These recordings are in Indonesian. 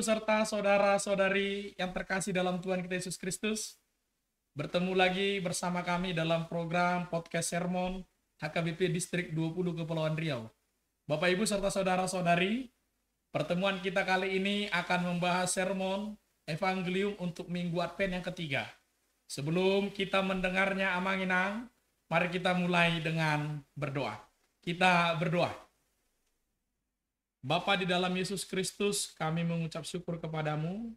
Ibu serta saudara-saudari yang terkasih dalam Tuhan kita Yesus Kristus, bertemu lagi bersama kami dalam program podcast sermon HKBP Distrik 20 Kepulauan Riau. Bapak Ibu serta saudara-saudari, pertemuan kita kali ini akan membahas sermon Evangelium untuk Minggu Advent yang ketiga. Sebelum kita mendengarnya amang-inang, mari kita mulai dengan berdoa. Kita berdoa. Bapa di dalam Yesus Kristus, kami mengucap syukur kepadamu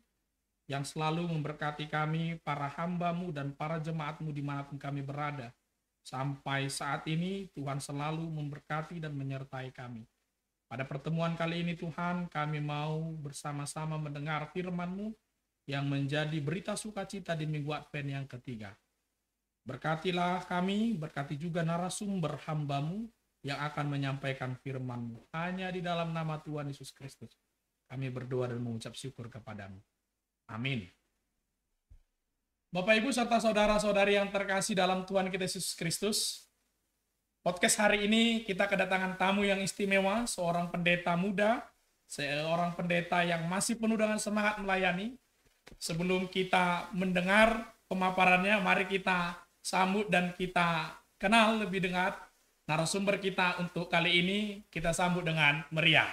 yang selalu memberkati kami, para hamba-Mu dan para jemaat-Mu dimanapun kami berada. Sampai saat ini Tuhan selalu memberkati dan menyertai kami. Pada pertemuan kali ini Tuhan, kami mau bersama-sama mendengar firman-Mu yang menjadi berita sukacita di Minggu Advent yang ketiga. Berkatilah kami, berkati juga narasumber hamba-Mu yang akan menyampaikan firman-Mu. Hanya di dalam nama Tuhan Yesus Kristus kami berdoa dan mengucap syukur kepadamu. Amin. Bapak Ibu serta saudara-saudari yang terkasih dalam Tuhan kita Yesus Kristus, podcast hari ini kita kedatangan tamu yang istimewa, seorang pendeta muda, seorang pendeta yang masih penuh dengan semangat melayani. Sebelum kita mendengar pemaparannya, mari kita sambut dan kita kenal lebih dekat narasumber kita untuk kali ini. Kita sambut dengan meriah.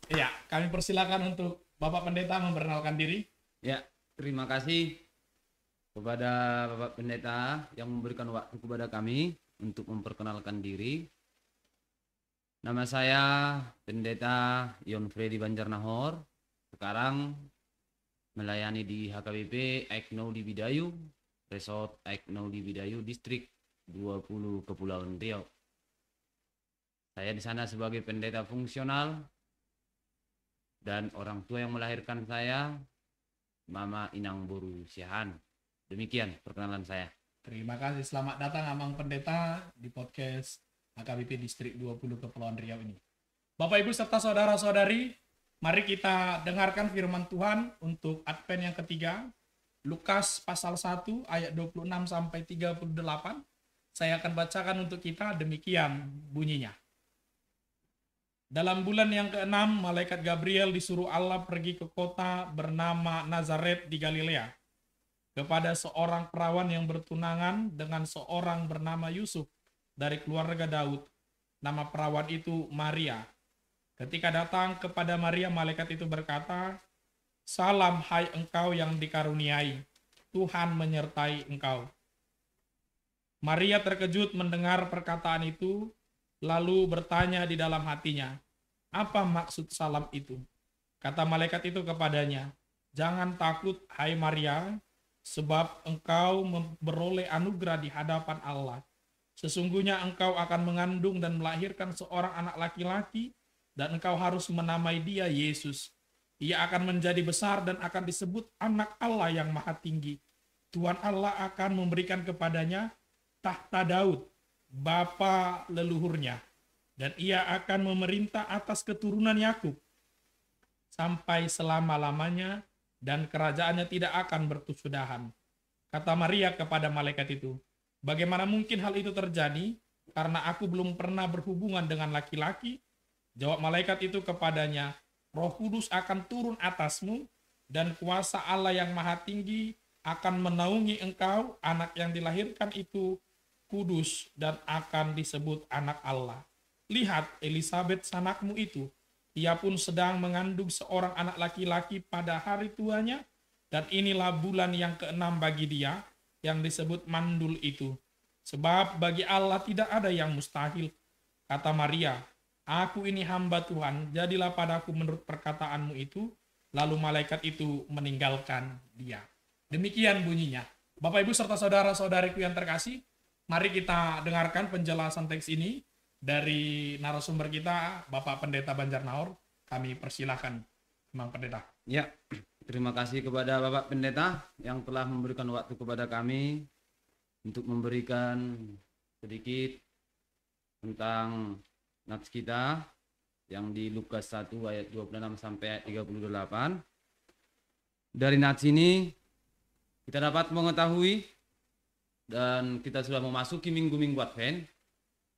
Iya, kami persilakan untuk Bapak Pendeta memperkenalkan diri. Ya, terima kasih kepada Bapak Pendeta yang memberikan waktu kepada kami untuk memperkenalkan diri. Nama saya Pendeta Yon Freddy Banjarnahor. Sekarang melayani di HKBP Aiknau di Bidayu, Resort Aiknau di Bidayu, Distrik 20 Kepulauan Riau. Saya di sana sebagai pendeta fungsional dan orang tua yang melahirkan saya, Mama Inang Boru Siahan. Demikian perkenalan saya. Terima kasih, selamat datang Amang Pendeta di podcast HKBP Distrik 20 Kepulauan Riau ini. Bapak Ibu serta saudara-saudari, mari kita dengarkan firman Tuhan untuk Advent yang ketiga. Lukas pasal 1 ayat 26 sampai 38. Saya akan bacakan untuk kita, demikian bunyinya. Dalam bulan yang ke-6, malaikat Gabriel disuruh Allah pergi ke kota bernama Nazaret di Galilea, kepada seorang perawan yang bertunangan dengan seorang bernama Yusuf dari keluarga Daud. Nama perawan itu Maria. Ketika datang kepada Maria, malaikat itu berkata, "Salam hai engkau yang dikaruniai, Tuhan menyertai engkau." Maria terkejut mendengar perkataan itu, lalu bertanya di dalam hatinya, "Apa maksud salam itu?" Kata malaikat itu kepadanya, "Jangan takut, hai Maria, sebab engkau beroleh anugerah di hadapan Allah. Sesungguhnya engkau akan mengandung dan melahirkan seorang anak laki-laki, dan engkau harus menamai dia Yesus. Ia akan menjadi besar dan akan disebut Anak Allah yang Maha Tinggi. Tuhan Allah akan memberikan kepadanya tahta Daud, bapa leluhurnya, dan ia akan memerintah atas keturunan Yakub sampai selama-lamanya, dan kerajaannya tidak akan berkesudahan." Kata Maria kepada malaikat itu, "Bagaimana mungkin hal itu terjadi? Karena aku belum pernah berhubungan dengan laki-laki." Jawab malaikat itu kepadanya, "Roh Kudus akan turun atasmu, dan kuasa Allah yang Maha Tinggi akan menaungi engkau. Anak yang dilahirkan itu kudus dan akan disebut Anak Allah. Lihat, Elisabet sanakmu itu, ia pun sedang mengandung seorang anak laki-laki pada hari tuanya, dan inilah bulan yang ke-6 bagi dia, yang disebut mandul itu. Sebab bagi Allah tidak ada yang mustahil." Kata Maria, "Aku ini hamba Tuhan, jadilah padaku menurut perkataanmu itu." Lalu malaikat itu meninggalkan dia. Demikian bunyinya. Bapak Ibu serta saudara-saudariku yang terkasih, mari kita dengarkan penjelasan teks ini dari narasumber kita, Bapak Pendeta Banjarnahor. Kami persilahkan, Bang Pendeta. Ya, terima kasih kepada Bapak Pendeta yang telah memberikan waktu kepada kami untuk memberikan sedikit tentang nats kita yang di Lukas 1 ayat 26 sampai ayat 38. Dari nats ini kita dapat mengetahui dan kita sudah memasuki minggu-minggu Advent.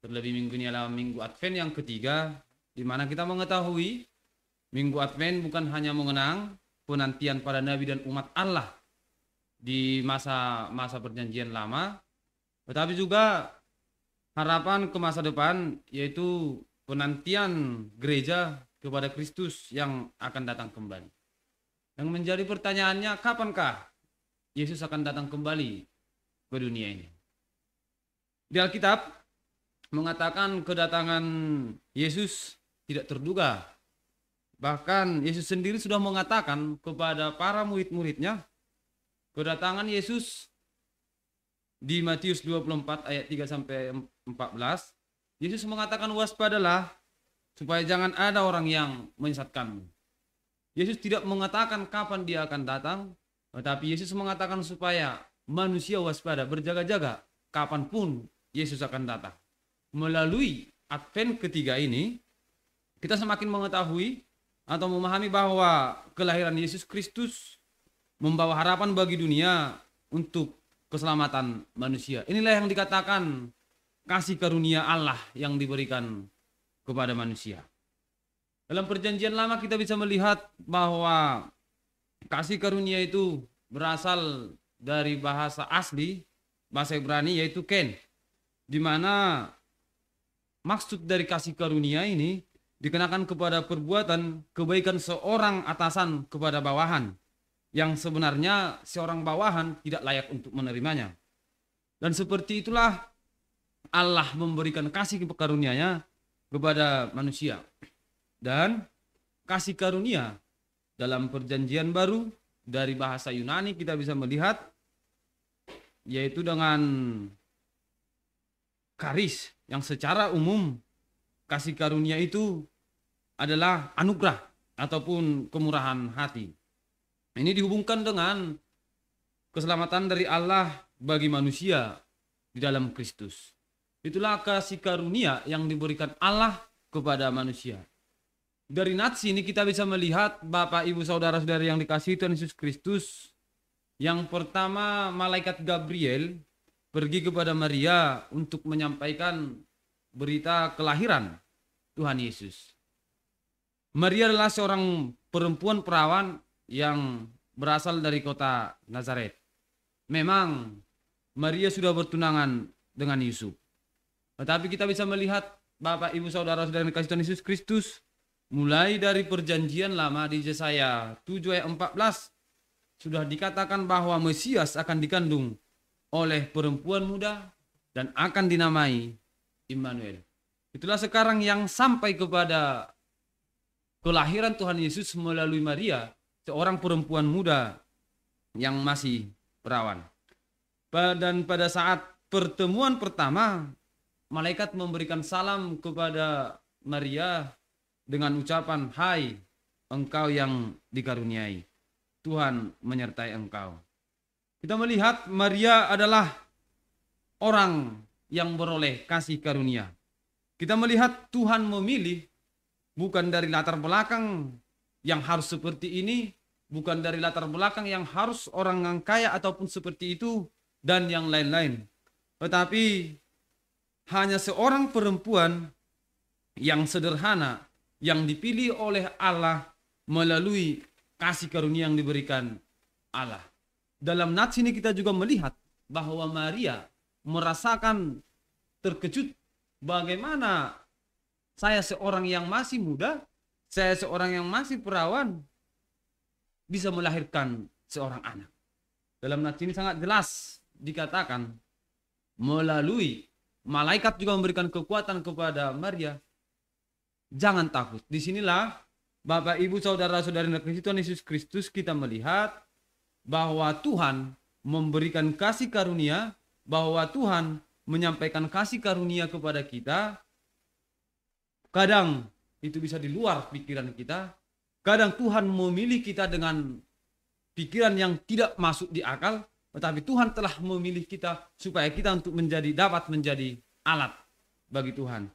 Terlebih minggu ini adalah minggu Advent yang ketiga, di mana kita mengetahui Minggu Advent bukan hanya mengenang penantian para nabi dan umat Allah di masa perjanjian lama, tetapi juga harapan ke masa depan, yaitu penantian gereja kepada Kristus yang akan datang kembali. Yang menjadi pertanyaannya, kapankah Yesus akan datang kembali ke dunia ini? Di Alkitab mengatakan kedatangan Yesus tidak terduga. Bahkan Yesus sendiri sudah mengatakan kepada para murid-muridnya, kedatangan Yesus di Matius 24 ayat 3 sampai 14, Yesus mengatakan, waspadalah supaya jangan ada orang yang menyesatkanmu. Yesus tidak mengatakan kapan dia akan datang, tetapi Yesus mengatakan supaya manusia waspada, berjaga-jaga kapanpun Yesus akan datang. Melalui Advent ketiga ini, kita semakin mengetahui atau memahami bahwa kelahiran Yesus Kristus membawa harapan bagi dunia untuk keselamatan manusia. Inilah yang dikatakan kasih karunia Allah yang diberikan kepada manusia. Dalam perjanjian lama kita bisa melihat bahwa kasih karunia itu berasal dari bahasa asli, bahasa Ibrani, yaitu ken, di mana maksud dari kasih karunia ini dikenakan kepada perbuatan kebaikan seorang atasan kepada bawahan, yang sebenarnya seorang bawahan tidak layak untuk menerimanya. Dan seperti itulah Allah memberikan kasih karunia-Nya kepada manusia. Dan kasih karunia dalam perjanjian baru dari bahasa Yunani kita bisa melihat, yaitu dengan karis, yang secara umum kasih karunia itu adalah anugerah ataupun kemurahan hati. Ini dihubungkan dengan keselamatan dari Allah bagi manusia di dalam Kristus. Itulah kasih karunia yang diberikan Allah kepada manusia. Dari nats ini kita bisa melihat, Bapak, Ibu, Saudara-saudari yang dikasihi Tuhan Yesus Kristus, yang pertama malaikat Gabriel pergi kepada Maria untuk menyampaikan berita kelahiran Tuhan Yesus. Maria adalah seorang perempuan perawan yang berasal dari kota Nazaret. Memang Maria sudah bertunangan dengan Yusuf. Tetapi kita bisa melihat, Bapak, Ibu, Saudara-saudara yang dikasihi Tuhan Yesus Kristus, mulai dari perjanjian lama di Yesaya 7 ayat 14 sudah dikatakan bahwa Mesias akan dikandung oleh perempuan muda dan akan dinamai Immanuel. Itulah sekarang yang sampai kepada kelahiran Tuhan Yesus melalui Maria, seorang perempuan muda yang masih perawan. Dan pada saat pertemuan pertama, malaikat memberikan salam kepada Maria dengan ucapan, "Hai, engkau yang dikaruniai, Tuhan menyertai engkau." Kita melihat Maria adalah orang yang beroleh kasih karunia. Kita melihat Tuhan memilih bukan dari latar belakang yang harus seperti ini, bukan dari latar belakang yang harus orang yang kaya ataupun seperti itu dan yang lain-lain. Tetapi hanya seorang perempuan yang sederhana yang dipilih oleh Allah melalui kasih karunia yang diberikan Allah. Dalam nats ini kita juga melihat bahwa Maria merasakan terkejut, bagaimana saya seorang yang masih muda, saya seorang yang masih perawan bisa melahirkan seorang anak. Dalam nats ini sangat jelas dikatakan melalui malaikat juga memberikan kekuatan kepada Maria. Jangan takut. Disinilah Bapak, Ibu, Saudara-saudari Tuhan Yesus Kristus kita melihat bahwa Tuhan memberikan kasih karunia, bahwa Tuhan menyampaikan kasih karunia kepada kita. Kadang itu bisa di luar pikiran kita. Kadang Tuhan memilih kita dengan pikiran yang tidak masuk di akal. Tetapi Tuhan telah memilih kita supaya kita untuk dapat menjadi alat bagi Tuhan.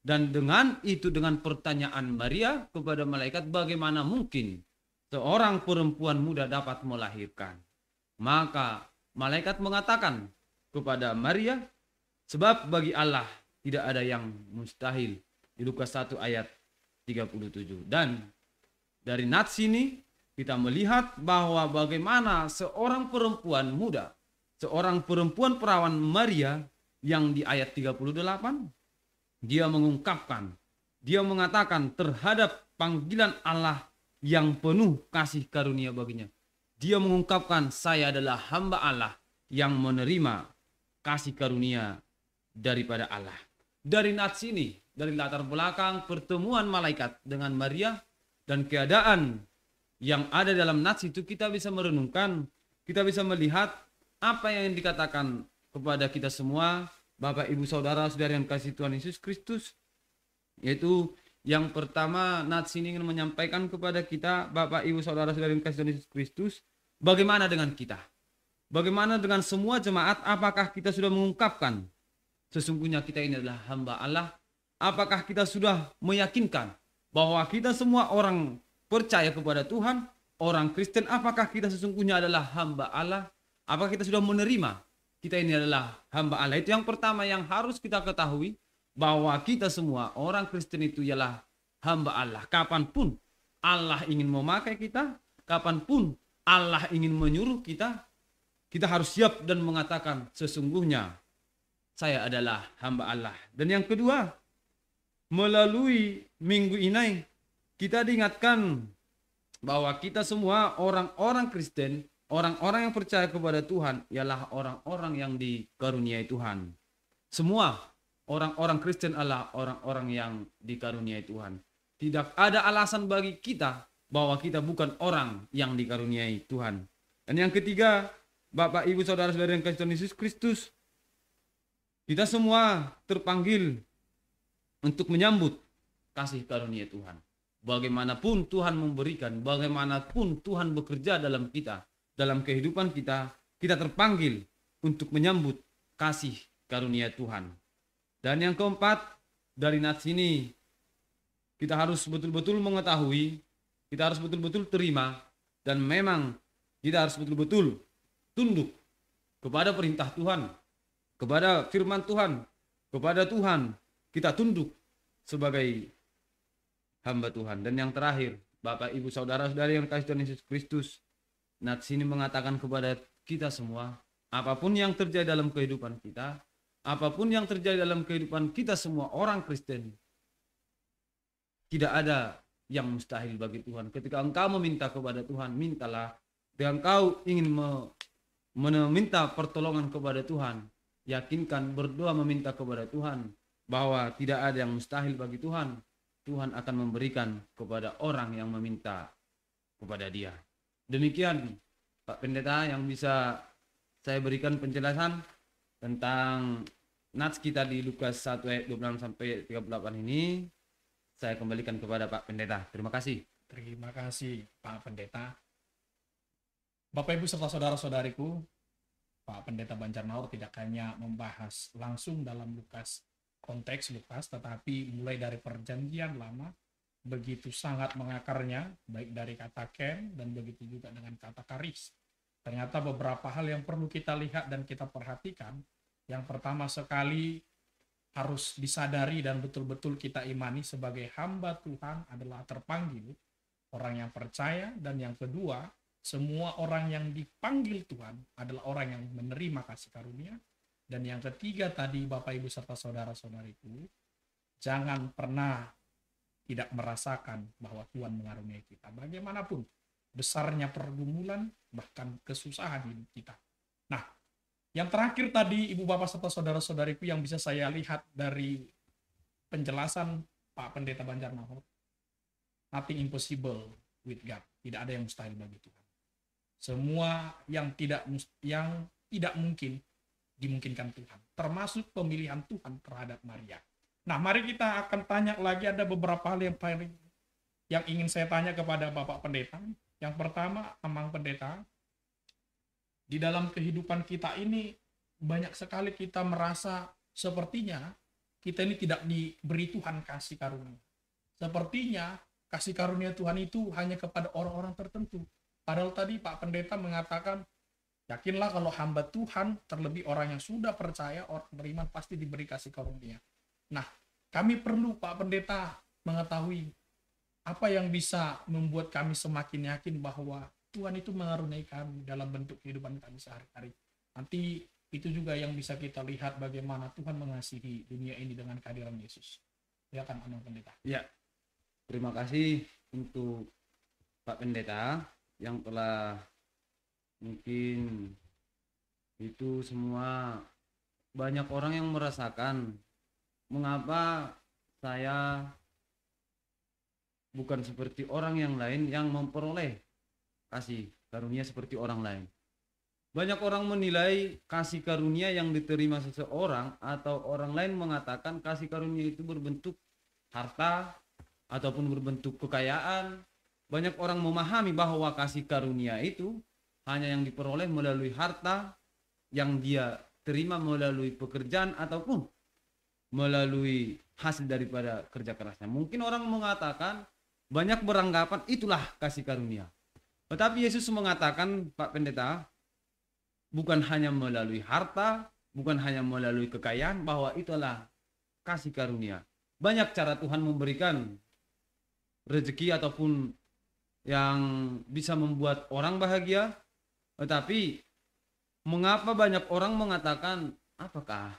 Dan dengan itu, dengan pertanyaan Maria kepada malaikat, bagaimana mungkin seorang perempuan muda dapat melahirkan? Maka malaikat mengatakan kepada Maria, sebab bagi Allah tidak ada yang mustahil. Di Lukas 1 ayat 37. Dan Dari nats ini kita melihat bahwa bagaimana seorang perempuan muda, seorang perempuan perawan Maria yang di ayat 38, dia mengungkapkan, dia mengatakan terhadap panggilan Allah yang penuh kasih karunia baginya. Dia mengungkapkan, saya adalah hamba Allah yang menerima kasih karunia daripada Allah. Dari nats ini, dari latar belakang pertemuan malaikat dengan Maria dan keadaan yang ada dalam nats itu, kita bisa merenungkan, kita bisa melihat apa yang dikatakan kepada kita semua, Bapak, Ibu, Saudara-saudari yang kasih Tuhan Yesus Kristus. Yaitu yang pertama, nats ini ingin menyampaikan kepada kita, Bapak, Ibu, Saudara-saudari yang kasih Tuhan Yesus Kristus, bagaimana dengan kita? Bagaimana dengan semua jemaat? Apakah kita sudah mengungkapkan sesungguhnya kita ini adalah hamba Allah? Apakah kita sudah meyakinkan bahwa kita semua orang percaya kepada Tuhan, orang Kristen, apakah kita sesungguhnya adalah hamba Allah? Apakah kita sudah menerima kita ini adalah hamba Allah? Itu yang pertama yang harus kita ketahui, bahwa kita semua orang Kristen itu ialah hamba Allah. Kapanpun Allah ingin memakai kita, kapanpun Allah ingin menyuruh kita, kita harus siap dan mengatakan sesungguhnya saya adalah hamba Allah. Dan yang kedua, melalui minggu ini kita diingatkan bahwa kita semua orang-orang Kristen, orang-orang yang percaya kepada Tuhan ialah orang-orang yang dikaruniai Tuhan. Semua orang-orang Kristen adalah orang-orang yang dikaruniai Tuhan. Tidak ada alasan bagi kita bahwa kita bukan orang yang dikaruniai Tuhan. Dan yang ketiga, Bapak, Ibu, Saudara-saudari yang kasih Tuhan Yesus Kristus, kita semua terpanggil untuk menyambut kasih karunia Tuhan. Bagaimanapun Tuhan memberikan, bagaimanapun Tuhan bekerja dalam kita, dalam kehidupan kita, kita terpanggil untuk menyambut kasih karunia Tuhan. Dan yang keempat, dari nats ini kita harus betul-betul mengetahui, kita harus betul-betul terima, dan memang kita harus betul-betul tunduk kepada perintah Tuhan, kepada firman Tuhan, kepada Tuhan. Kita tunduk sebagai hamba Tuhan. Dan yang terakhir, Bapak, Ibu, Saudara-saudari yang kasih Tuhan Yesus Kristus, nats ini mengatakan kepada kita semua, apapun yang terjadi dalam kehidupan kita, apapun yang terjadi dalam kehidupan kita semua orang Kristen, tidak ada yang mustahil bagi Tuhan. Ketika engkau meminta kepada Tuhan, mintalah. Ketika engkau ingin meminta pertolongan kepada Tuhan, yakinkan, berdoa meminta kepada Tuhan, bahwa tidak ada yang mustahil bagi Tuhan. Tuhan akan memberikan kepada orang yang meminta kepada Dia. Demikian Pak Pendeta yang bisa saya berikan penjelasan tentang nats kita di Lukas 1 ayat 26 sampai 38 ini. Saya kembalikan kepada Pak Pendeta. Terima kasih. Terima kasih Pak Pendeta. Bapak, Ibu, serta saudara-saudariku, Pak Pendeta Banjarnahor tidak hanya membahas langsung dalam konteks Lukas, tetapi mulai dari perjanjian lama, begitu sangat mengakarnya, baik dari kata ken dan begitu juga dengan kata karis. Ternyata beberapa hal yang perlu kita lihat dan kita perhatikan. Yang pertama sekali harus disadari dan betul-betul kita imani sebagai hamba Tuhan adalah terpanggil, orang yang percaya. Dan yang kedua, semua orang yang dipanggil Tuhan adalah orang yang menerima kasih karunia. Dan yang ketiga tadi, Bapak, Ibu, serta saudara-saudariku, jangan pernah tidak merasakan bahwa Tuhan mengaruniai kita. Bagaimanapun besarnya pergumulan, bahkan kesusahan hidup kita. Nah, yang terakhir tadi, Ibu, Bapak, serta saudara-saudariku yang bisa saya lihat dari penjelasan Pak Pendeta Banjarnahor, nothing impossible with God. Tidak ada yang mustahil bagi Tuhan. Semua yang tidak mungkin dimungkinkan Tuhan, termasuk pemilihan Tuhan terhadap Maria. Nah, mari kita akan tanya lagi, ada beberapa hal yang ingin saya tanya kepada Bapak Pendeta. Yang pertama, Amang Pendeta, di dalam kehidupan kita ini banyak sekali kita merasa sepertinya kita ini tidak diberi Tuhan kasih karunia. Sepertinya kasih karunia Tuhan itu hanya kepada orang-orang tertentu. Padahal tadi Pak Pendeta mengatakan, yakinlah kalau hamba Tuhan, terlebih orang yang sudah percaya, orang beriman pasti diberi kasih karunia. Nah, kami perlu Pak Pendeta mengetahui, apa yang bisa membuat kami semakin yakin bahwa Tuhan itu mengaruniai kami dalam bentuk kehidupan kami sehari-hari. Nanti itu juga yang bisa kita lihat bagaimana Tuhan mengasihi dunia ini dengan kehadiran Yesus. Ya kan, Amang Pendeta? Ya, terima kasih untuk Pak Pendeta yang telah mungkin itu semua banyak orang yang merasakan mengapa saya bukan seperti orang yang lain yang memperoleh kasih karunia seperti orang lain. Banyak orang menilai kasih karunia yang diterima seseorang atau orang lain mengatakan kasih karunia itu berbentuk harta ataupun berbentuk kekayaan. Banyak orang memahami bahwa kasih karunia itu hanya yang diperoleh melalui harta yang dia terima melalui pekerjaan ataupun melalui hasil daripada kerja kerasnya. Mungkin orang mengatakan, banyak beranggapan itulah kasih karunia. Tetapi Yesus mengatakan, Pak Pendeta, bukan hanya melalui harta, bukan hanya melalui kekayaan, bahwa itulah kasih karunia. Banyak cara Tuhan memberikan rezeki ataupun yang bisa membuat orang bahagia. Tetapi mengapa banyak orang mengatakan, apakah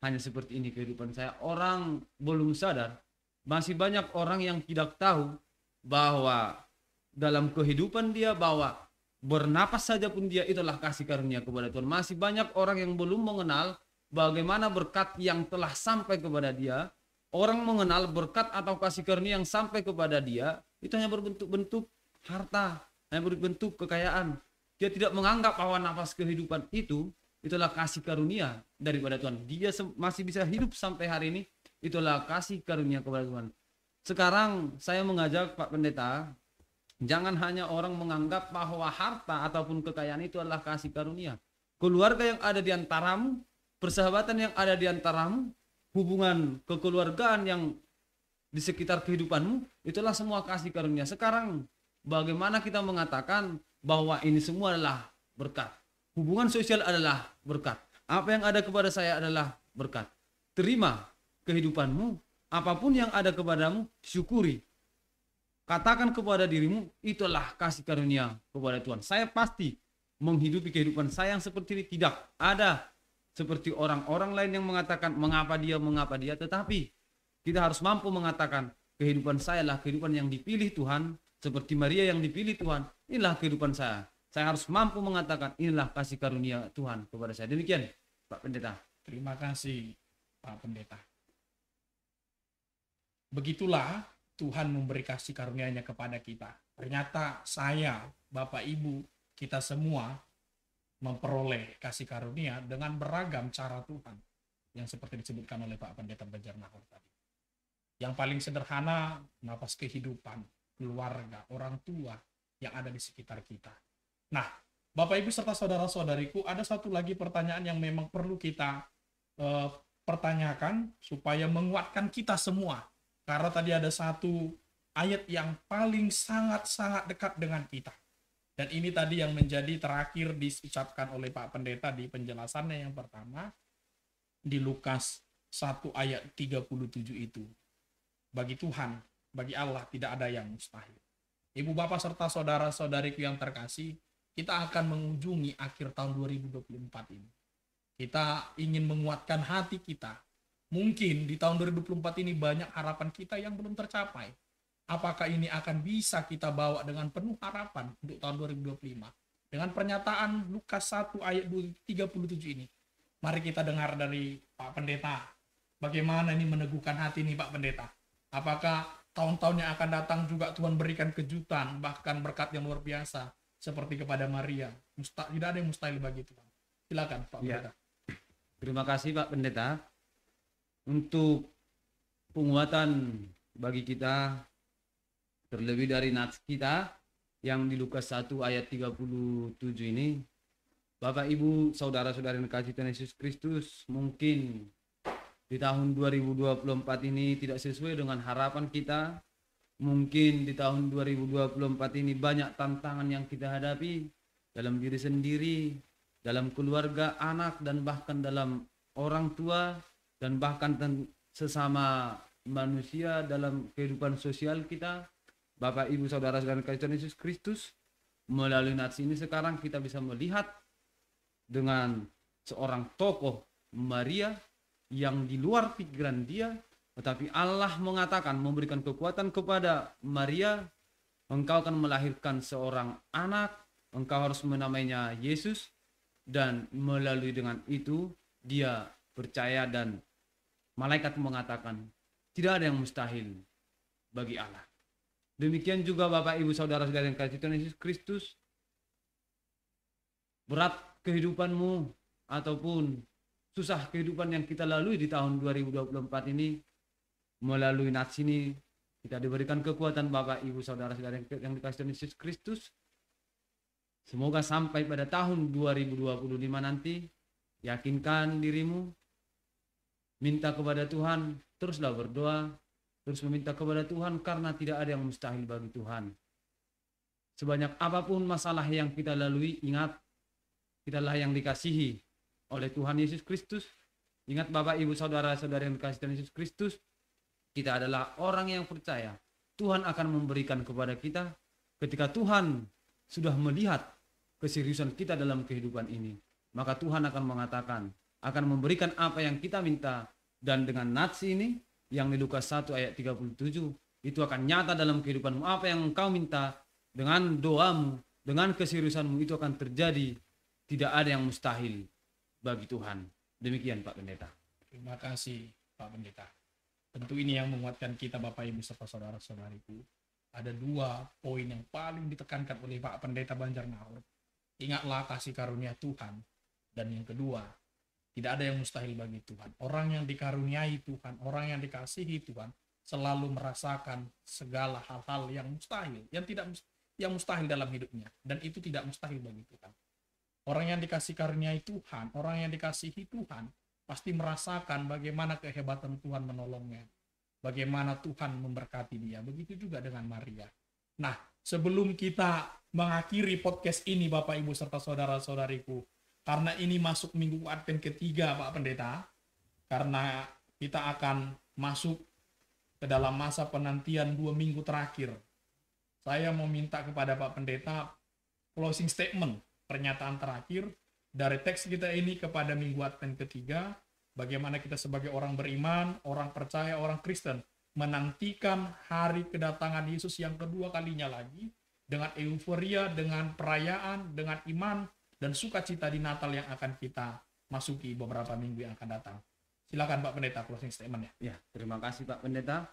hanya seperti ini kehidupan saya? Orang belum sadar, masih banyak orang yang tidak tahu bahwa dalam kehidupan dia, bahwa bernapas saja pun dia itulah kasih karunia kepada Tuhan. Masih banyak orang yang belum mengenal bagaimana berkat yang telah sampai kepada dia. Orang mengenal berkat atau kasih karunia yang sampai kepada dia itu hanya berbentuk-bentuk harta, hanya berbentuk kekayaan. Dia tidak menganggap bahwa nafas kehidupan itu itulah kasih karunia daripada Tuhan. Dia masih bisa hidup sampai hari ini, itulah kasih karunia kepada Tuhan. Sekarang saya mengajak Pak Pendeta, jangan hanya orang menganggap bahwa harta ataupun kekayaan itu adalah kasih karunia. Keluarga yang ada di antaramu, persahabatan yang ada di antaramu, hubungan kekeluargaan yang di sekitar kehidupanmu, itulah semua kasih karunia. Sekarang bagaimana kita mengatakan bahwa ini semua adalah berkat? Hubungan sosial adalah berkat. Apa yang ada kepada saya adalah berkat. Terima kehidupanmu, apapun yang ada kepadamu, syukuri. Katakan kepada dirimu, itulah kasih karunia kepada Tuhan. Saya pasti menghidupi kehidupan saya yang seperti ini. Tidak ada seperti orang-orang lain yang mengatakan mengapa dia. Tetapi kita harus mampu mengatakan kehidupan saya adalah kehidupan yang dipilih Tuhan. Seperti Maria yang dipilih Tuhan. Inilah kehidupan saya. Saya harus mampu mengatakan inilah kasih karunia Tuhan kepada saya. Demikian Pak Pendeta. Terima kasih Pak Pendeta. Begitulah Tuhan memberi kasih karunia-Nya kepada kita. Ternyata saya, Bapak Ibu, kita semua memperoleh kasih karunia dengan beragam cara Tuhan yang seperti disebutkan oleh Pak Pendeta Banjarnahor tadi. Yang paling sederhana, nafas kehidupan, keluarga, orang tua yang ada di sekitar kita. Nah, Bapak Ibu serta saudara-saudariku, ada satu lagi pertanyaan yang memang perlu kita pertanyakan supaya menguatkan kita semua. Karena tadi ada satu ayat yang paling sangat-sangat dekat dengan kita. Dan ini tadi yang menjadi terakhir diucapkan oleh Pak Pendeta di penjelasannya yang pertama di Lukas 1 ayat 37 itu. Bagi Tuhan, bagi Allah tidak ada yang mustahil. Ibu bapak serta saudara-saudariku yang terkasih, kita akan mengunjungi akhir tahun 2024 ini. Kita ingin menguatkan hati kita. Mungkin di tahun 2024 ini banyak harapan kita yang belum tercapai. Apakah ini akan bisa kita bawa dengan penuh harapan untuk tahun 2025? Dengan pernyataan Lukas 1 ayat 37 ini. Mari kita dengar dari Pak Pendeta. Bagaimana ini meneguhkan hati nih Pak Pendeta? Apakah tahun-tahun yang akan datang juga Tuhan berikan kejutan, bahkan berkat yang luar biasa seperti kepada Maria? Tidak ada yang mustahil bagi Tuhan. Silakan Pak Pendeta. Terima kasih Pak Pendeta untuk penguatan bagi kita, terlebih dari nats kita yang di Lukas 1 ayat 37 ini. Bapak Ibu saudara-saudari yang dikasihi Tuhan Yesus Kristus, mungkin di tahun 2024 ini tidak sesuai dengan harapan kita. Mungkin di tahun 2024 ini banyak tantangan yang kita hadapi dalam diri sendiri, dalam keluarga, anak, dan bahkan dalam orang tua, dan bahkan sesama manusia dalam kehidupan sosial kita, Bapak Ibu Saudara-saudara Tuhan Yesus Kristus, melalui nats ini sekarang kita bisa melihat dengan seorang tokoh Maria yang di luar pikiran dia, tetapi Allah mengatakan, memberikan kekuatan kepada Maria, engkau akan melahirkan seorang anak, engkau harus menamainya Yesus, dan melalui dengan itu dia percaya dan malaikat mengatakan tidak ada yang mustahil bagi Allah. Demikian juga Bapak Ibu Saudara-saudara yang kasih Tuhan Yesus Kristus, berat kehidupanmu ataupun susah kehidupan yang kita lalui di tahun 2024 ini, melalui nats ini kita diberikan kekuatan Bapak Ibu Saudara-saudara yang dikasih Tuhan Yesus Kristus. Semoga sampai pada tahun 2025 nanti, yakinkan dirimu, minta kepada Tuhan, teruslah berdoa, terus meminta kepada Tuhan, karena tidak ada yang mustahil bagi Tuhan. Sebanyak apapun masalah yang kita lalui, ingat, kitalah yang dikasihi oleh Tuhan Yesus Kristus. Ingat Bapak Ibu Saudara-saudara yang dikasihi Tuhan Yesus Kristus, kita adalah orang yang percaya Tuhan akan memberikan kepada kita ketika Tuhan sudah melihat keseriusan kita dalam kehidupan ini. Maka Tuhan akan mengatakan, akan memberikan apa yang kita minta. Dan dengan nats ini yang di Lukas 1 ayat 37, itu akan nyata dalam kehidupanmu. Apa yang engkau minta dengan doamu, dengan keseriusanmu, itu akan terjadi. Tidak ada yang mustahil bagi Tuhan. Demikian Pak Pendeta. Terima kasih Pak Pendeta. Tentu ini yang menguatkan kita Bapak Ibu serta saudara-saudariku. Ada dua poin yang paling ditekankan oleh Pak Pendeta Banjarnahor. Ingatlah kasih karunia Tuhan. Dan yang kedua, tidak ada yang mustahil bagi Tuhan. Orang yang dikaruniai Tuhan, orang yang dikasihi Tuhan, selalu merasakan segala hal-hal yang mustahil, yang mustahil dalam hidupnya. Dan itu tidak mustahil bagi Tuhan. Orang yang dikasih karuniai Tuhan, orang yang dikasihi Tuhan, pasti merasakan bagaimana kehebatan Tuhan menolongnya. Bagaimana Tuhan memberkati dia. Begitu juga dengan Maria. Nah, sebelum kita mengakhiri podcast ini Bapak Ibu serta saudara-saudariku, karena ini masuk minggu Advent ketiga Pak Pendeta, karena kita akan masuk ke dalam masa penantian 2 minggu terakhir. Saya mau minta kepada Pak Pendeta closing statement, pernyataan terakhir dari teks kita ini kepada minggu Advent ketiga, bagaimana kita sebagai orang beriman, orang percaya, orang Kristen, menantikan hari kedatangan Yesus yang kedua kalinya lagi, dengan euforia, dengan perayaan, dengan iman, dan sukacita di Natal yang akan kita masuki beberapa minggu yang akan datang. Silakan Pak Pendeta, closing statement ya. Ya, terima kasih Pak Pendeta.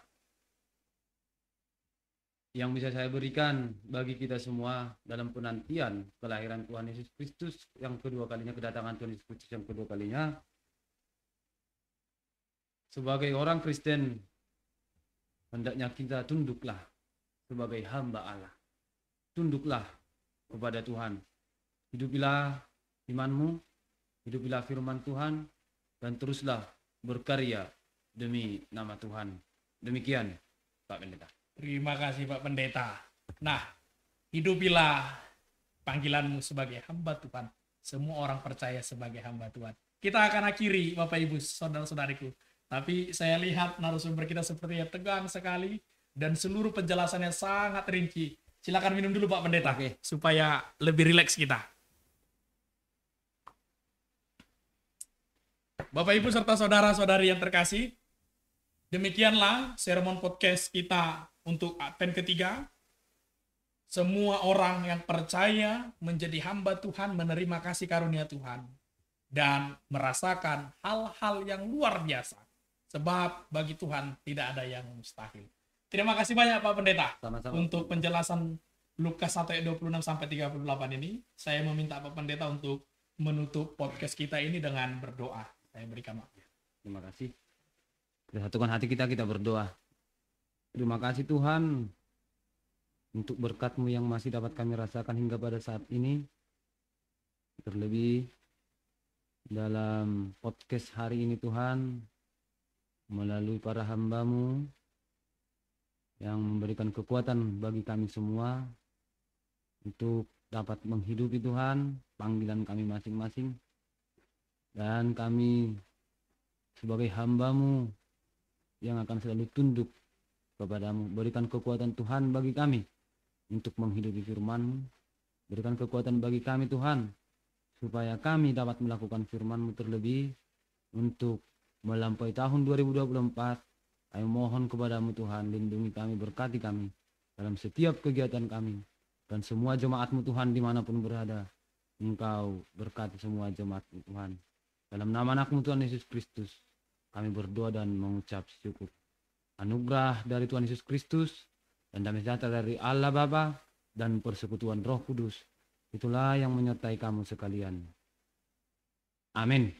Yang bisa saya berikan bagi kita semua dalam penantian kelahiran Tuhan Yesus Kristus yang kedua kalinya, kedatangan Tuhan Yesus Kristus yang kedua kalinya, sebagai orang Kristen, hendaknya kita tunduklah sebagai hamba Allah. Tunduklah kepada Tuhan. Hidupilah imanmu, hidupilah firman Tuhan, dan teruslah berkarya demi nama Tuhan. Demikian Pak Pendeta. Terima kasih Pak Pendeta. Nah, hidupilah panggilanmu sebagai hamba Tuhan. Semua orang percaya sebagai hamba Tuhan. Kita akan akhiri Bapak Ibu saudara-saudariku. Tapi saya lihat narasumber kita sepertinya tegang sekali dan seluruh penjelasannya sangat rinci. Silakan minum dulu Pak Pendeta, supaya lebih rileks kita. Bapak Ibu serta saudara-saudari yang terkasih, demikianlah sermon podcast kita untuk Advent ketiga. Semua orang yang percaya menjadi hamba Tuhan, menerima kasih karunia Tuhan, dan merasakan hal-hal yang luar biasa. Sebab bagi Tuhan tidak ada yang mustahil. Terima kasih banyak Pak Pendeta. Sama-sama. Untuk penjelasan Lukas 1 ayat 26 sampai 38 ini. Saya meminta Pak Pendeta untuk menutup podcast kita ini dengan berdoa. Saya berikan waktu. Terima kasih. Kita satukan hati kita berdoa. Terima kasih Tuhan untuk berkat-Mu yang masih dapat kami rasakan hingga pada saat ini. Terlebih dalam podcast hari ini Tuhan, melalui para hamba-Mu yang memberikan kekuatan bagi kami semua untuk dapat menghidupi Tuhan panggilan kami masing-masing. Dan kami sebagai hamba-Mu yang akan selalu tunduk kepadamu. Berikan kekuatan Tuhan bagi kami untuk menghidupi firman-Mu. Berikan kekuatan bagi kami Tuhan, supaya kami dapat melakukan firman-Mu terlebih untuk melampaui tahun 2024. Kami mohon kepadamu Tuhan, lindungi kami, berkati kami dalam setiap kegiatan kami, dan semua jemaat-Mu Tuhan dimanapun berada. Engkau berkati semua jemaat-Mu Tuhan. Dalam nama anak-Mu Tuhan Yesus Kristus, kami berdoa dan mengucap syukur. Anugerah dari Tuhan Yesus Kristus dan damai sejahtera dari Allah Bapa dan persekutuan Roh Kudus, itulah yang menyertai kamu sekalian. Amin.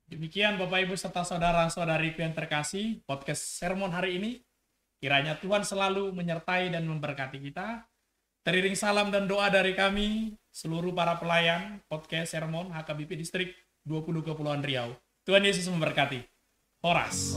Demikian Bapak Ibu serta saudara-saudariku yang terkasih, podcast sermon hari ini. Kiranya Tuhan selalu menyertai dan memberkati kita. Teriring salam dan doa dari kami, seluruh para pelayan podcast sermon HKBP Distrik 20 Kepulauan Riau. Tuhan Yesus memberkati. Horas.